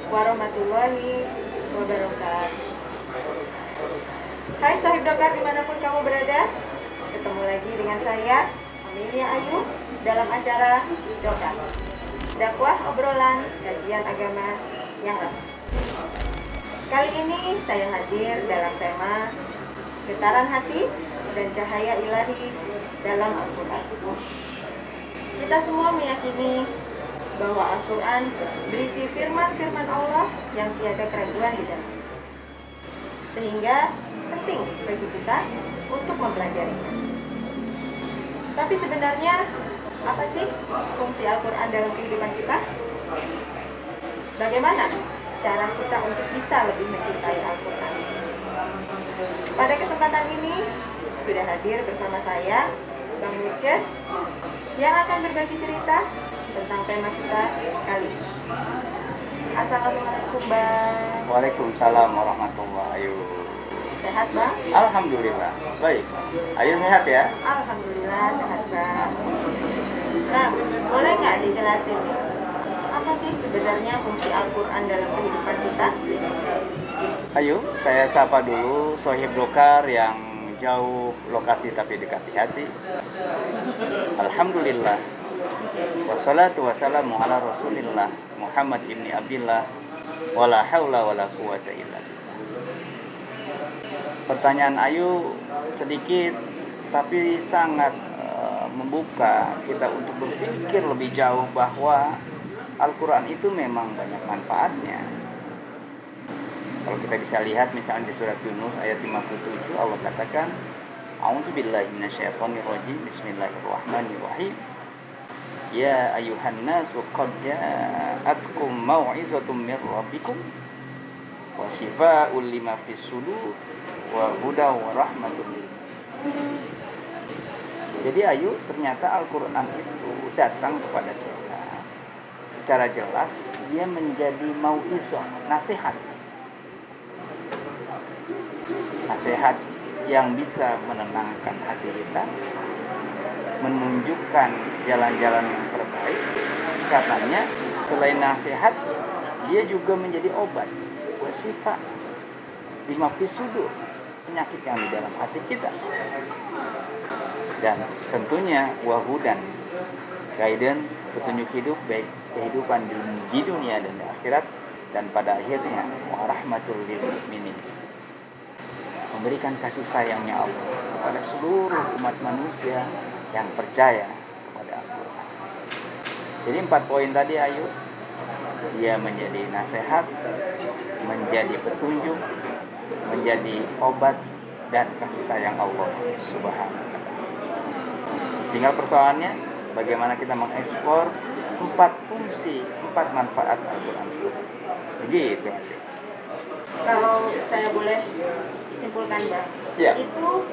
warahmatullahi wabarakatuh. Hai Sohib Dokar dimanapun kamu berada, ketemu lagi dengan saya Amelia Ayu dalam acara Dokar, dakwah obrolan kajian agama yang lama. Kali ini saya hadir dalam tema getaran hati dan cahaya ilahi dalam Al-Quran. Kita semua meyakini bahwa Al-Quran berisi firman-firman Allah yang tiada keraguan di dalam. Sehingga penting bagi kita untuk mempelajarinya. Tapi sebenarnya apa sih fungsi Al-Quran dalam kehidupan kita? Bagaimana cara kita untuk bisa lebih mencintai Al-Quran? Pada kesempatan ini sudah hadir bersama saya Bang Richard yang akan berbagi cerita tentang tema kita kali ini. Assalamualaikum Bang. Waalaikumsalam warahmatullahi wabarakatuh. Sehat Bang? Alhamdulillah, baik. Ayo sehat ya? Alhamdulillah sehat Bang. Nah, boleh nggak dijelasin nih, apa sih sebenarnya fungsi Al-Quran dalam kehidupan kita? Ayo, saya sapa dulu Sohib Dokar yang jauh lokasi tapi dekat di hati. Alhamdulillah. Wassalatu wassalamu ala Rasulillah Muhammad ibni Abdillah wala haula wala quwata illa billah. Pertanyaan Ayu sedikit tapi sangat membuka kita untuk berpikir lebih jauh bahwa Al-Quran itu memang banyak manfaatnya. Kalau kita bisa lihat misalnya di surat Yunus ayat 57, Allah katakan, A'udzubillahi minasyaitonirrajim, Bismillahirrahmanirrahim. Ya ayuhan nasu qad ja'atkum mau'izatum mir rabbikum wa shifaa'un lima fis sudur wa hudaw wa rahmatun lil mu'minin. Jadi ayo, ternyata Al-Quran itu datang kepada kita secara jelas, dia menjadi mau'izah, nasihat yang bisa menenangkan hati kita, menunjukkan jalan-jalan yang terbaik. Katanya selain nasihat, dia juga menjadi obat, wasifa lima fis sudur, penyakit yang di dalam hati kita. Dan tentunya wahudan, guidance, petunjuk hidup, baik kehidupan di dunia dan di akhirat, dan pada akhirnya warahmatul lil mu'minin, memberikan kasih sayangnya Allah kepada seluruh umat manusia yang percaya kepada Al-Quran. Jadi 4 poin tadi Ayu, dia menjadi nasihat, menjadi petunjuk, menjadi obat, dan kasih sayang Allah Subhanahu wa ta'ala. Tinggal persoalannya bagaimana kita mengekspor 4 fungsi, 4 manfaat Al-Quran tersebut. Begitu. Kalau saya boleh simpulkan Bang, ya, itu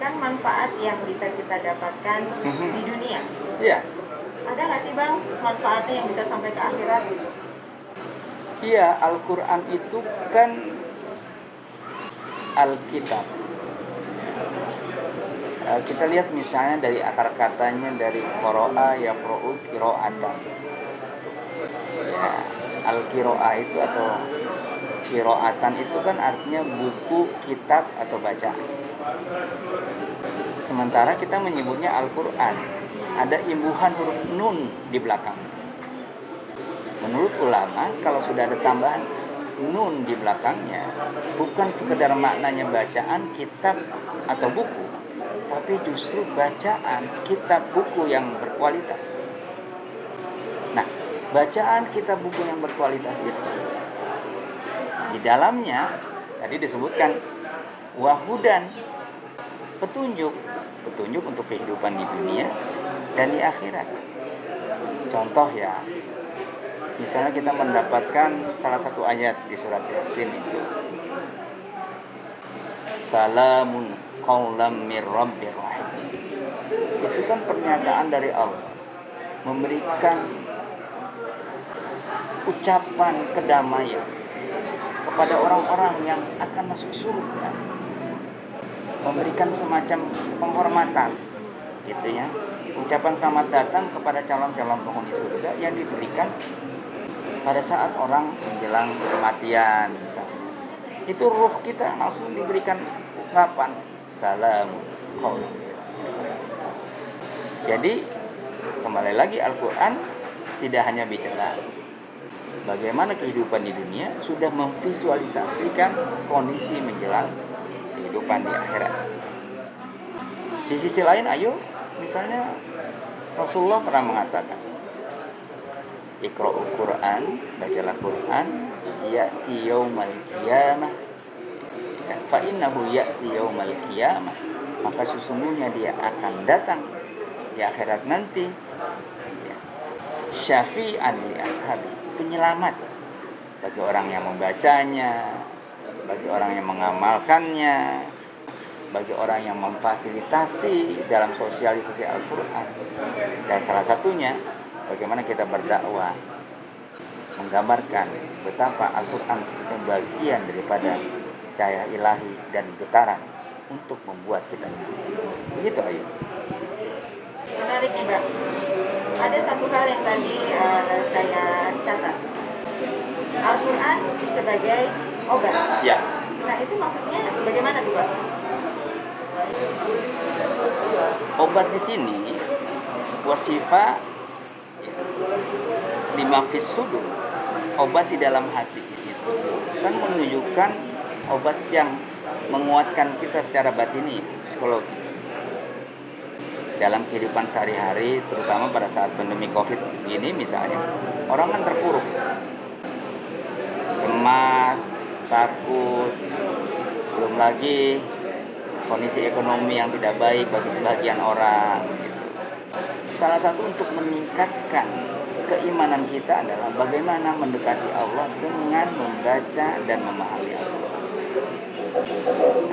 kan manfaat yang bisa kita dapatkan di dunia. Iya. Ada nggak sih Bang manfaatnya yang bisa sampai ke akhirat gitu? Iya, Al-Quran itu kan Alkitab. Kita lihat misalnya dari akar katanya dari qira'a yaqra'u qira'atan. Ya, al-qira'ah itu atau qira'atan itu kan artinya buku, kitab atau bacaan. Sementara kita menyebutnya Al-Quran, ada imbuhan huruf nun di belakang. Menurut ulama, kalau sudah ada tambahan nun di belakangnya, bukan sekedar maknanya bacaan, kitab atau buku, tapi justru bacaan, kitab, buku yang berkualitas. Nah, bacaan, kitab, buku yang berkualitas itu, di dalamnya tadi disebutkan wahudan, petunjuk untuk kehidupan di dunia dan di akhirat. Contoh ya, misalnya kita mendapatkan salah satu ayat di surat Yasin itu, salamun qaulam mir rabbir rahim. Itu kan pernyataan dari Allah, memberikan ucapan kedamaian kepada orang-orang yang akan masuk surga, memberikan semacam penghormatan gitu ya, ucapan selamat datang kepada calon-calon penghuni surga yang diberikan Pada saat orang menjelang kematian misalnya, itu ruh kita langsung diberikan ungkapan salam qaul. Jadi kembali lagi Al-Quran tidak hanya bicara bagaimana kehidupan di dunia, sudah memvisualisasikan kondisi menjelang kehidupan di akhirat. Di sisi lain, ayo, misalnya Rasulullah pernah mengatakan, Iqra'ul Quran, bacalah Quran, ya'ti yaumal qiyamah, fa innahu ya'ti yaumal qiyamah, maka sesungguhnya dia akan datang di akhirat nanti, syafi'an li ashabi, penyelamat bagi orang yang membacanya, bagi orang yang mengamalkannya, bagi orang yang memfasilitasi dalam sosialisasi Al-Quran. Dan salah satunya bagaimana kita berdakwah, menggambarkan betapa Al-Quran sebagai bagian daripada cahaya ilahi dan getaran untuk membuat kita. Begitu ayo. Menarik nih Mbak. Ada satu hal yang tadi saya catat. Al-Quran sebagai obat. Ya. Nah itu maksudnya bagaimana tuh Pak? Obat di sini wasifa lima fis sudur, obat di dalam hati itu kan menunjukkan obat yang menguatkan kita secara batini, psikologis. Dalam kehidupan sehari-hari, terutama pada saat pandemi COVID ini misalnya, orang kan terpuruk, cemas, takut, belum lagi kondisi ekonomi yang tidak baik bagi sebagian orang. Gitu. Salah satu untuk meningkatkan keimanan kita adalah bagaimana mendekati Allah dengan membaca dan memahami Al-Quran.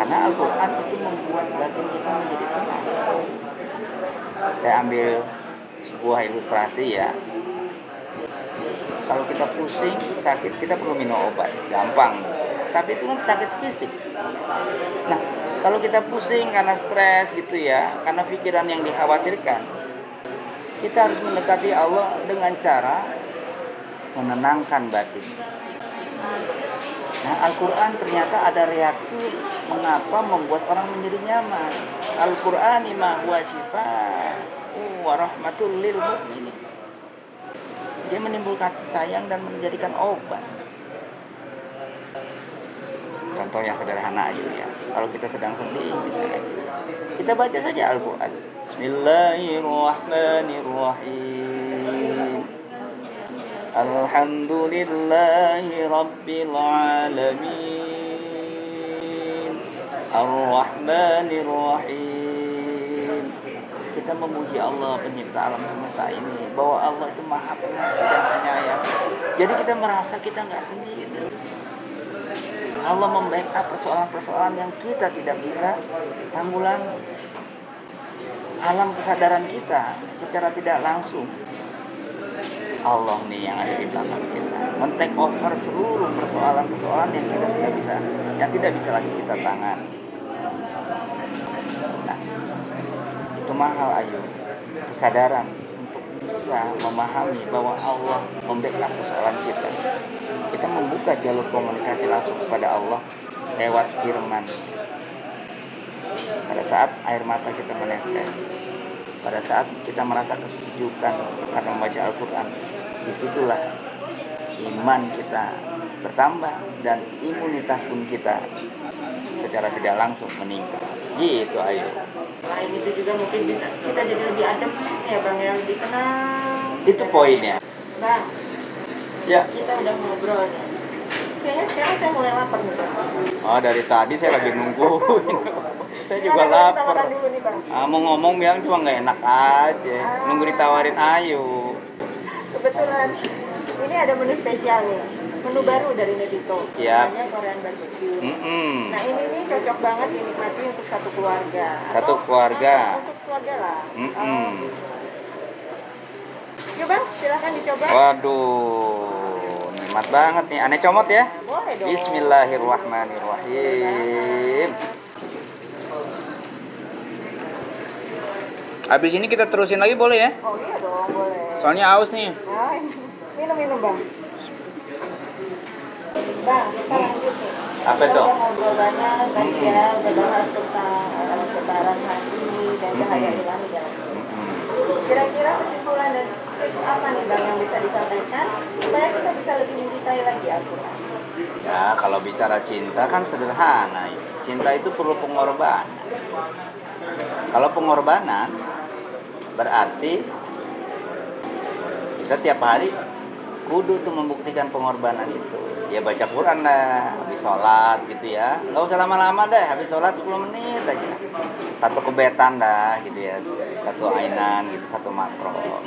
Karena Al-Quran itu membuat batin kita menjadi tenang. Saya ambil sebuah ilustrasi ya. Kalau kita pusing, sakit, kita perlu minum obat, gampang. Tapi itu kan sakit fisik. Nah, kalau kita pusing karena stres gitu ya, karena pikiran yang dikhawatirkan, kita harus mendekati Allah dengan cara menenangkan batin. Nah, Al-Quran ternyata ada reaksi mengapa membuat orang menjadi nyaman. Al-Quran ma huwa shifaa'un wa rahmatul lil mu'minin. Dia menimbulkan kasih sayang dan menjadikan obat. Contoh yang sederhana aja ya. Kalau kita sedang sedih misalnya, kita baca saja Al-Quran. Bismillahirrahmanirrahim. Alhamdulillahi Rabbil Alamin Ar-Rahmanir Rahim. Kita memuji Allah pencipta alam semesta ini, bahwa Allah itu maha pengasih dan penyayang. Jadi kita merasa kita gak sendiri. Allah membackup persoalan-persoalan yang kita tidak bisa tanggulangi. Alam kesadaran kita secara tidak langsung, Allah nih yang ada di belakang kita, men-take over seluruh persoalan-persoalan yang kita sudah bisa, yang tidak bisa lagi kita tangani. Nah, itu mahal ayo, kesadaran untuk bisa memahami bahwa Allah membackup persoalan kita. Kita membuka jalur komunikasi langsung kepada Allah lewat firman. Pada saat air mata kita menetes, pada saat kita merasa kesejukan karena membaca Al-Quran, disitulah iman kita bertambah dan imunitas pun kita secara tidak langsung meningkat. Gitu ayo. Selain itu juga mungkin bisa kita jadi lebih adem ya Bang, yang lebih tenang. Itu poinnya. Bang, ya. Kita udah ngobrol nih. Kayaknya sekarang saya mulai lapar nih Bang. Oh, dari tadi saya lagi nungguin. Saya juga lapar. Dulu nih, Bang. Mau ngomong bilang cuma nggak enak aja. Nunggu ditawarin ayo. Kebetulan ini ada menu spesial nih. Menu baru dari Nedito. Yap. Namanya Korean barbecue. Nah ini nih cocok banget dinikmati untuk satu keluarga. Satu keluarga. Untuk keluarga lah. Yuk Bang, silahkan dicoba. Waduh, nikmat banget nih. Aneh comot ya? Boleh dong. Bismillahirrahmanirrahim. Habis ini kita terusin lagi boleh ya? Oh iya dong, boleh. Soalnya aus nih. Minum bang. Bang, kita lanjut nih. Apa Kita itu? udah ngobrol banyak tadi ya, udah bahas tentang kebenaran hati dan cahaya ilahi dalam hidup. Kira-kira kesimpulan dan tips apa nih bang yang bisa disampaikan supaya kita bisa lebih mencintai lagi Al-Quran? Ya, kalau bicara cinta kan sederhana. Cinta itu perlu pengorbanan. Kalau pengorbanan berarti kita tiap hari kudu tuh membuktikan pengorbanan itu. Ya baca Quran lah, habis sholat gitu ya. Nggak usah lama-lama deh, habis sholat 10 menit aja. Satu kebetan dah gitu ya. Satu ainan gitu, satu makro.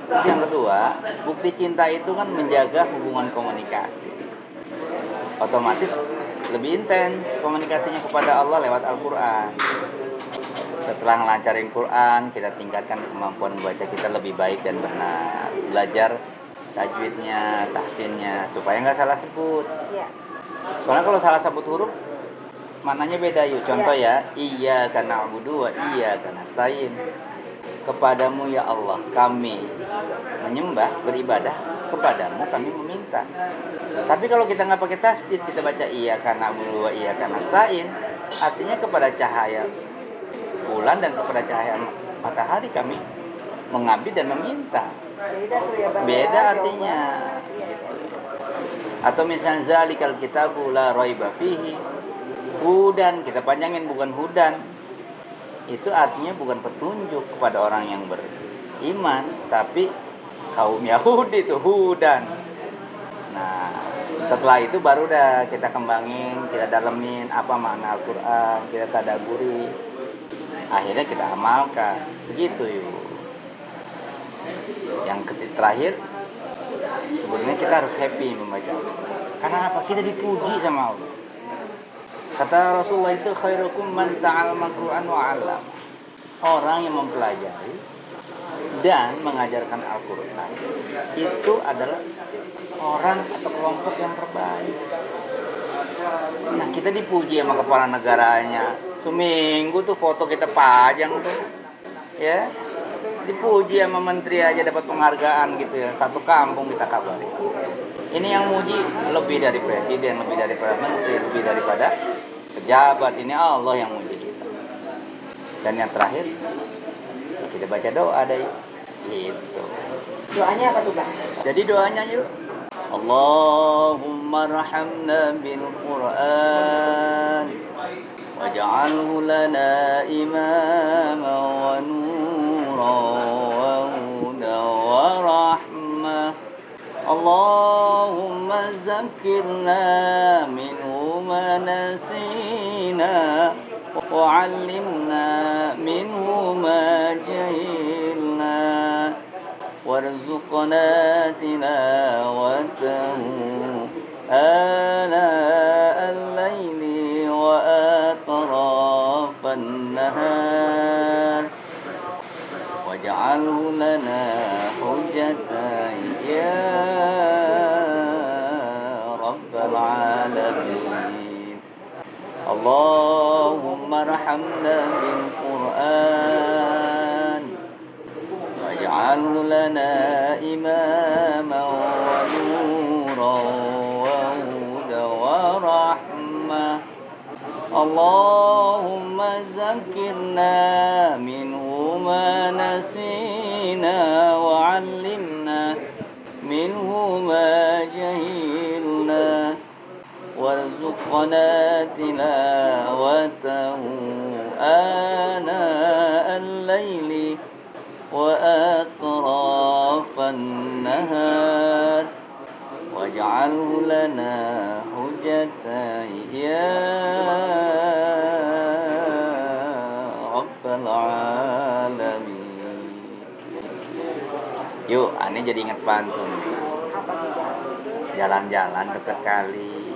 Terus yang kedua, bukti cinta itu kan menjaga hubungan komunikasi. Otomatis lebih intens komunikasinya kepada Allah lewat Al-Quran. Setelah ngelancarin Quran, kita tingkatkan kemampuan membaca kita lebih baik dan benar. Belajar tajwidnya, tahsinnya, supaya nggak salah sebut. Iya. Soalnya kalau salah sebut huruf, maknanya beda yuk. Contoh ya, iya karena abudu wa iya karena stain. Kepadamu ya Allah, kami menyembah, beribadah. Kepadamu kami meminta. Tapi kalau kita nggak pakai tasdid, kita baca iya karena abudu wa iya karena stain, artinya kepada cahaya bulan dan kepada cahaya matahari kami mengabdi dan meminta. Beda tuh ya bang. Beda Ya, artinya. jawaban. Iya. Atau misalnya zalikal kitabu la raiba fihi. Hudan, kita panjangin bukan hudan. Itu artinya bukan petunjuk kepada orang yang beriman, tapi kaum Yahudi itu hudan. Nah, setelah itu baru dah kita kembangin, kita dalemin apa makna Al-Qur'an, kita tadaburi. Akhirnya kita amalkan. Begitu yuk. Yang terakhir, sebenarnya kita harus happy membaca Al-Quran. Karena apa? Kita dipuji sama Allah. Kata Rasulullah itu khairukum man ta'allama Al-Quran wa 'allama. Orang yang mempelajari dan mengajarkan Al-Quran itu adalah orang atau kelompok yang terbaik. Nah, kita dipuji sama kepala negaranya. Seminggu tuh foto kita pajang tuh. Ya. Dipuji sama menteri aja dapat penghargaan gitu ya. Satu kampung kita kabari. Ini yang muji lebih dari presiden, lebih daripada menteri, lebih daripada pejabat. Ini Allah yang muji kita. Dan yang terakhir, kita baca doa deh. Gitu. Doanya apa tuh bang? Jadi doanya yuk. Allahumma rahamna bil Qur'an waj'alhu lana imama wa nura wa huda wa rahmah. Allahumma zakirna minhu ma nasina wa 'allimna minhu ma jahilna warzuqna tilawatahu ana al-laili wa atrafan nahar waj'alhu lana hujjatan ya rabbal alamin. Allahumma rahamna bil Qur'an waj'alhu lana imama wa nura wa huda wa rahmah. Allahumma zakirna minhu ma nasina wa 'allimna minhu ma jahilna warzuqna tilawatahu ana al-laili wa atrafan nahar waj'alhu lana hujjatan ya rabbal alamin. Yuk, aneh jadi ingat pantun. Apa tuh bang? Jalan-jalan dekat kali,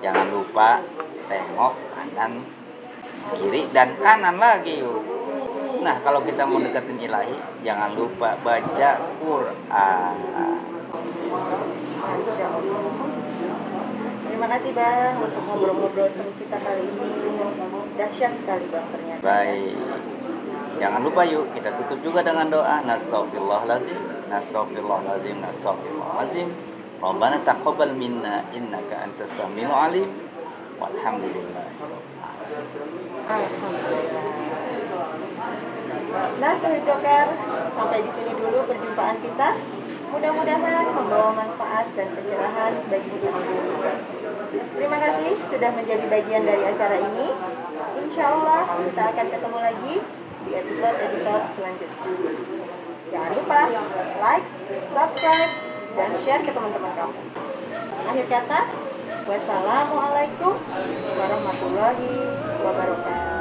jangan lupa tengok kanan kiri dan kanan lagi yuk. Nah, kalau kita mau deketin ilahi, jangan lupa baca Quran. Terima kasih bang untuk ngobrol-ngobrol seru kita kali ini. Dahsyat sekali bang ternyata. Baik. Jangan lupa yuk, kita tutup juga dengan doa. Nastaghfirullahaladzim. Nastaghfirullahalazim, nastaghfirullahalazim. Rabbana taqabbal minna innaka antas samiul alim. Walhamdulillahirabbil alamin. Alhamdulillah. Nah, Sohib Joker, sampai di sini dulu perjumpaan kita. Mudah-mudahan membawa manfaat dan pencerahan bagi kita semua. Terima kasih sudah menjadi bagian dari acara ini. Insya Allah kita akan ketemu lagi di episode-episode selanjutnya. Jangan lupa like, subscribe, dan share ke teman-teman kamu. Akhir kata, wassalamualaikum warahmatullahi wabarakatuh.